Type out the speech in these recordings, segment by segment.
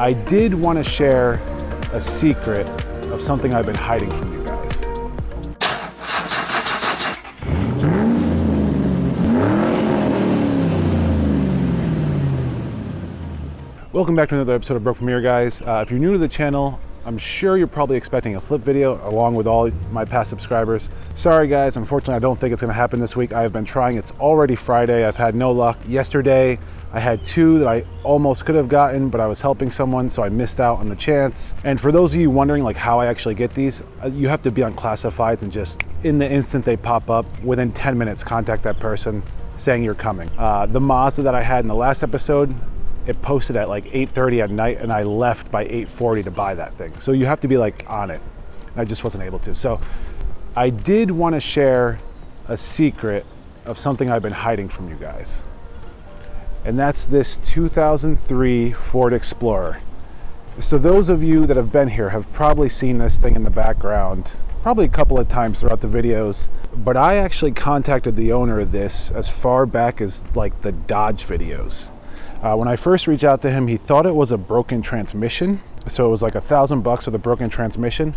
I did want to share a secret of something I've been hiding from you guys. Welcome back to another episode of Broke Premiere, guys. If you're new to the channel, I'm sure you're probably expecting a flip video along with all my past subscribers. Sorry guys, unfortunately I don't think it's gonna happen this week. I have been trying, it's already Friday, I've had no luck. Yesterday, I had two that I almost could have gotten, but I was helping someone, so I missed out on the chance. And for those of you wondering like how I actually get these, you have to be on classifieds and just in the instant they pop up, within 10 minutes, contact that person saying you're coming. The Mazda that I had in the last episode, it posted at like 8:30 at night and I left by 8:40 to buy that thing. So you have to be like on it. I just wasn't able to. So I did want to share a secret of something I've been hiding from you guys. And that's this 2003 Ford Explorer. So those of you that have been here have probably seen this thing in the background, probably a couple of times throughout the videos, but I actually contacted the owner of this as far back as like the Dodge videos. When I first reached out to him, he thought it was a broken transmission. So it was like $1,000 with a broken transmission.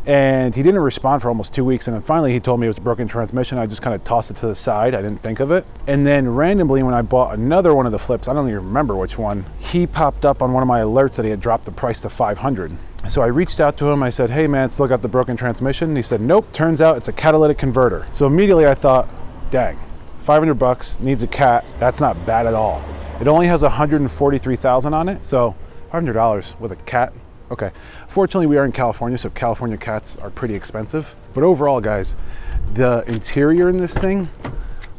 And he didn't respond for almost 2 weeks. And then finally he told me it was a broken transmission. I just kind of tossed it to the side. I didn't think of it. And then randomly when I bought another one of the flips, I don't even remember which one, he popped up on one of my alerts that he had dropped the price to $500. So I reached out to him. I said, hey man, still got the broken transmission? And he said, nope, turns out it's a catalytic converter. So immediately I thought, dang, $500 needs a cat. That's not bad at all. It only has 143,000 on it, so $500 with a cat. Okay, fortunately we are in California, so California cats are pretty expensive. But overall, guys, the interior in this thing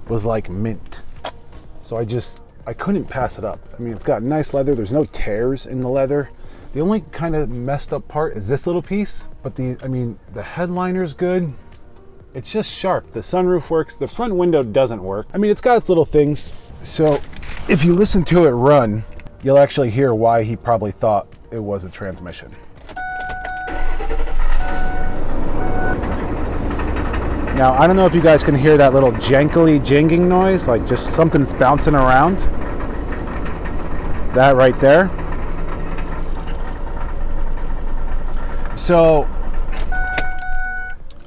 was like mint. So I couldn't pass it up. I mean, it's got nice leather. There's no tears in the leather. The only kind of messed up part is this little piece, but the headliner's good. It's just sharp. The sunroof works. The front window doesn't work. I mean, it's got its little things. So if you listen to it run, you'll actually hear why he probably thought it was a transmission. Now, I don't know if you guys can hear that little jankily jinging noise, like just something that's bouncing around. That right there. So,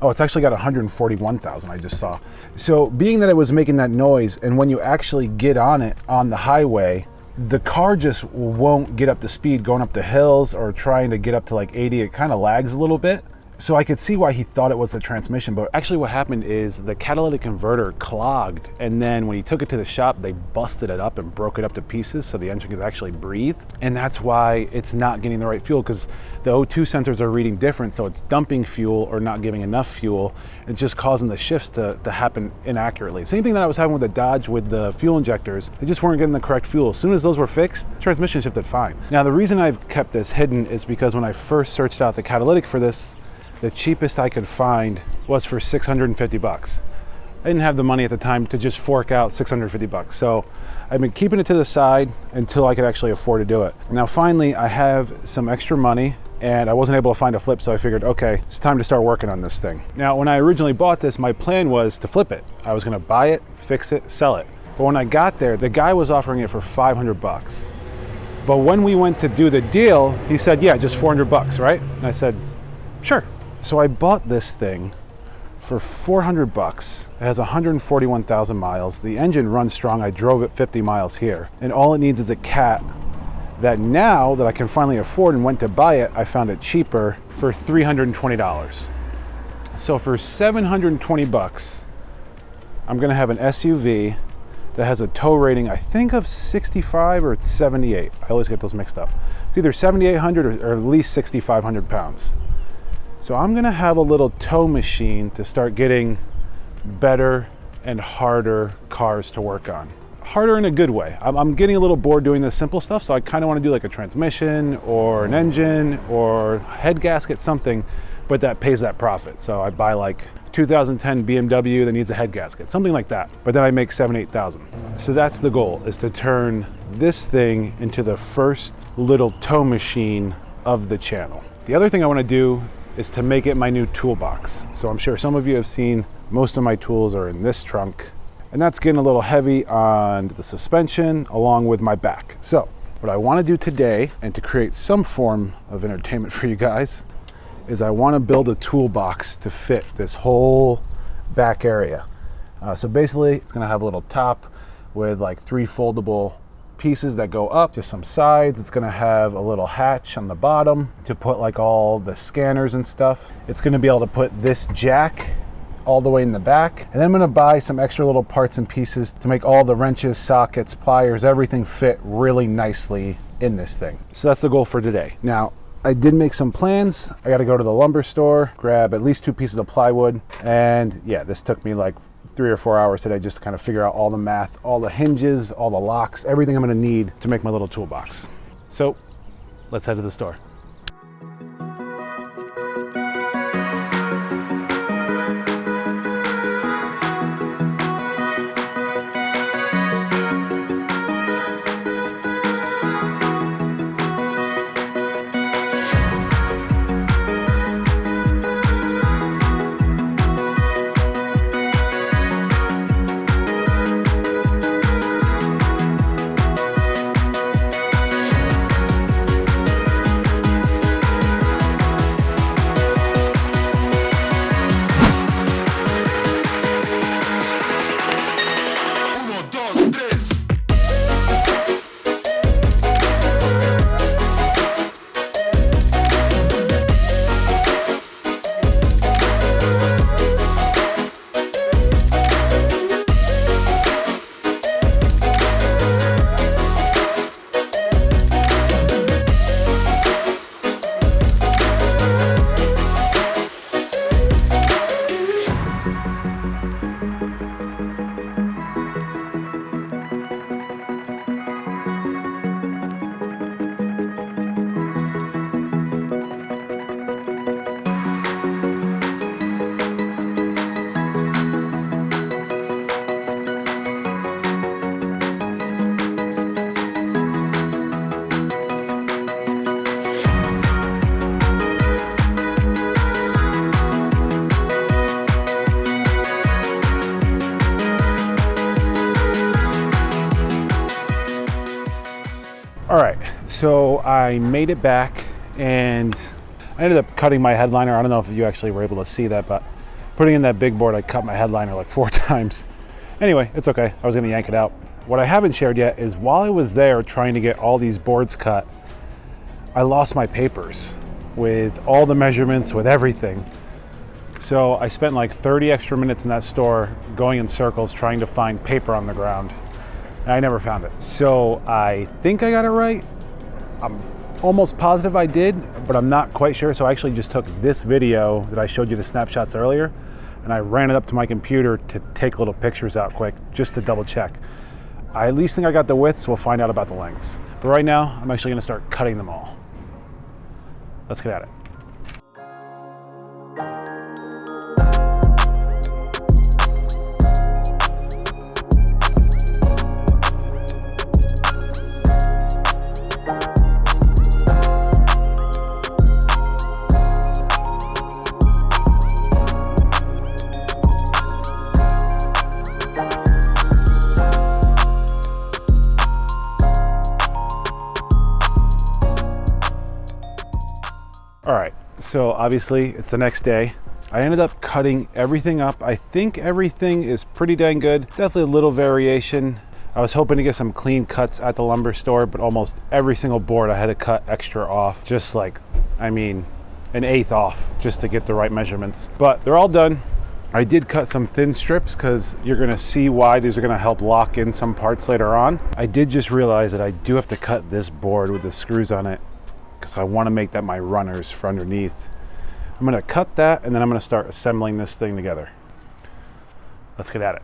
oh, it's actually got 141,000, I just saw. So being that it was making that noise, and when you actually get on it on the highway, the car just won't get up to speed going up the hills or trying to get up to like 80. It kind of lags a little bit. So I could see why he thought it was the transmission, but actually what happened is the catalytic converter clogged, and then when he took it to the shop, they busted it up and broke it up to pieces so the engine could actually breathe. And that's why it's not getting the right fuel, because the O2 sensors are reading different, so it's dumping fuel or not giving enough fuel. It's just causing the shifts to happen inaccurately. Same thing that I was having with the Dodge with the fuel injectors. They just weren't getting the correct fuel. As soon as those were fixed, transmission shifted fine. Now the reason I've kept this hidden is because when I first searched out the catalytic for this, the cheapest I could find was for $650. I didn't have the money at the time to just fork out $650. So I've been keeping it to the side until I could actually afford to do it. Now finally I have some extra money and I wasn't able to find a flip, so I figured, okay, it's time to start working on this thing. Now when I originally bought this, my plan was to flip it. I was gonna buy it, fix it, sell it. But when I got there, the guy was offering it for $500. But when we went to do the deal, he said, yeah, just $400, right? And I said, sure. So I bought this thing for $400. It has 141,000 miles. The engine runs strong. I drove it 50 miles here. And all it needs is a cat that now that I can finally afford and went to buy it, I found it cheaper for $320. So for $720, I'm gonna have an SUV that has a tow rating, I think of 65 or it's 78. I always get those mixed up. It's either 7,800 or at least 6,500 pounds. So I'm gonna have a little tow machine to start getting better and harder cars to work on. Harder in a good way. I'm getting a little bored doing this simple stuff, so I kind of want to do like a transmission or an engine or head gasket, something, but that pays that profit. So I buy like 2010 BMW that needs a head gasket, something like that. But then I make 8,000. So that's the goal, is to turn this thing into the first little tow machine of the channel. The other thing I want to do is to make it my new toolbox. So I'm sure some of you have seen most of my tools are in this trunk, and that's getting a little heavy on the suspension along with my back. So What I want to do today, and to create some form of entertainment for you guys, is I want to build a toolbox to fit this whole back area. So basically, it's going to have a little top with like 3 foldable pieces that go up to some sides. It's going to have a little hatch on the bottom to put like all the scanners and stuff. It's going to be able to put this jack all the way in the back. And then I'm going to buy some extra little parts and pieces to make all the wrenches, sockets, pliers, everything fit really nicely in this thing. So that's the goal for today. Now, I did make some plans. I got to go to the lumber store, grab at least 2 pieces of plywood. And yeah, this took me like 3 or 4 hours today just to kind of figure out all the math, all the hinges, all the locks, everything I'm going to need to make my little toolbox. So let's head to the store. All right, so I made it back and I ended up cutting my headliner. I don't know if you actually were able to see that, but putting in that big board, I cut my headliner like 4 times. Anyway, it's okay. I was gonna yank it out. What I haven't shared yet is while I was there trying to get all these boards cut, I lost my papers with all the measurements, with everything. So I spent like 30 extra minutes in that store going in circles trying to find paper on the ground. And I never found it. So I think I got it right. I'm almost positive I did, but I'm not quite sure. So I actually just took this video that I showed you the snapshots earlier, and I ran it up to my computer to take little pictures out quick, just to double check. I at least think I got the widths. We'll find out about the lengths. But right now, I'm actually gonna start cutting them all. Let's get at it. All right, so obviously it's the next day. I ended up cutting everything up. I think everything is pretty dang good. Definitely a little variation. I was hoping to get some clean cuts at the lumber store, but almost every single board I had to cut extra off. Just like, I mean, an eighth off just to get the right measurements. But they're all done. I did cut some thin strips because you're gonna see why these are gonna help lock in some parts later on. I did just realize that I do have to cut this board with the screws on it because I want to make that my runners for underneath. I'm going to cut that and then I'm going to start assembling this thing together. Let's get at it.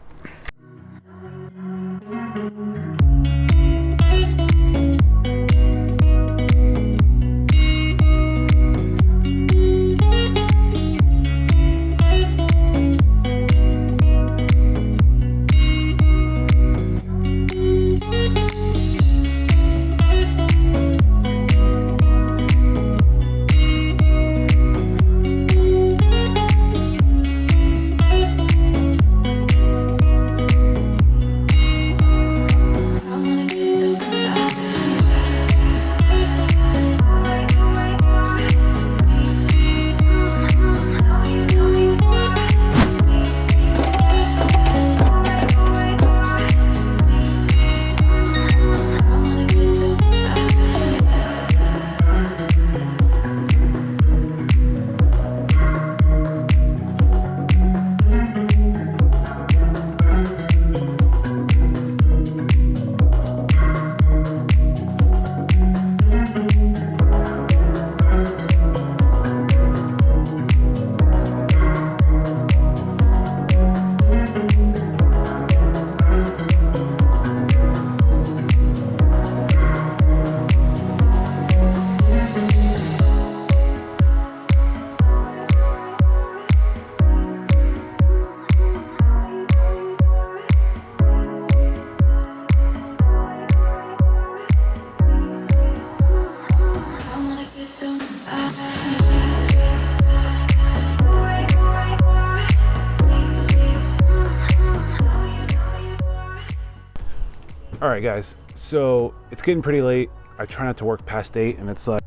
All right, guys, so it's getting pretty late. I try not to work past 8, and it's like,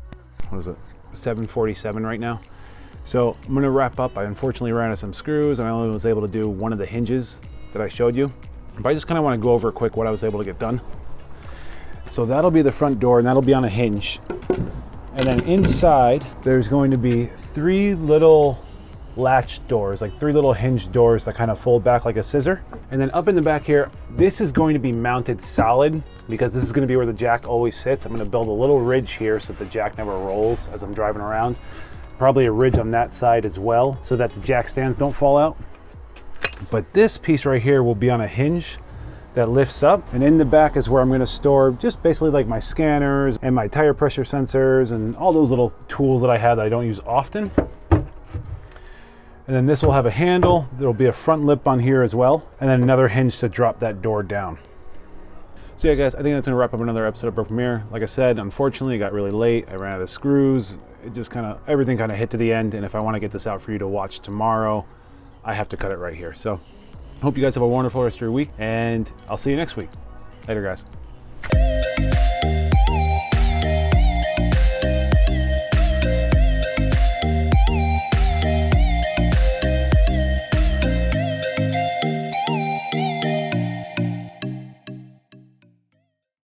what is it, 7:47 right now. So I'm gonna wrap up. I unfortunately ran out of some screws, and I only was able to do one of the hinges that I showed you. But I just kind of want to go over quick what I was able to get done. So that'll be the front door, and that'll be on a hinge. And then inside, there's going to be 3 little latch doors, like 3 little hinge doors that kind of fold back like a scissor. And then up in the back here, this is going to be mounted solid because this is going to be where the jack always sits. I'm going to build a little ridge here so that the jack never rolls as I'm driving around. Probably a ridge on that side as well so that the jack stands don't fall out. But this piece right here will be on a hinge that lifts up, and in the back is where I'm going to store just basically like my scanners and my tire pressure sensors and all those little tools that I have that I don't use often. And then this will have a handle. There'll be a front lip on here as well, and then another hinge to drop that door down. So yeah, guys, I think that's going to wrap up another episode of Broken Mirror. Like I said, unfortunately, it got really late. I ran out of screws. It just everything kind of hit to the end, and if I want to get this out for you to watch tomorrow, I have to cut it right here. So hope you guys have a wonderful rest of your week, and I'll see you next week. Later, guys.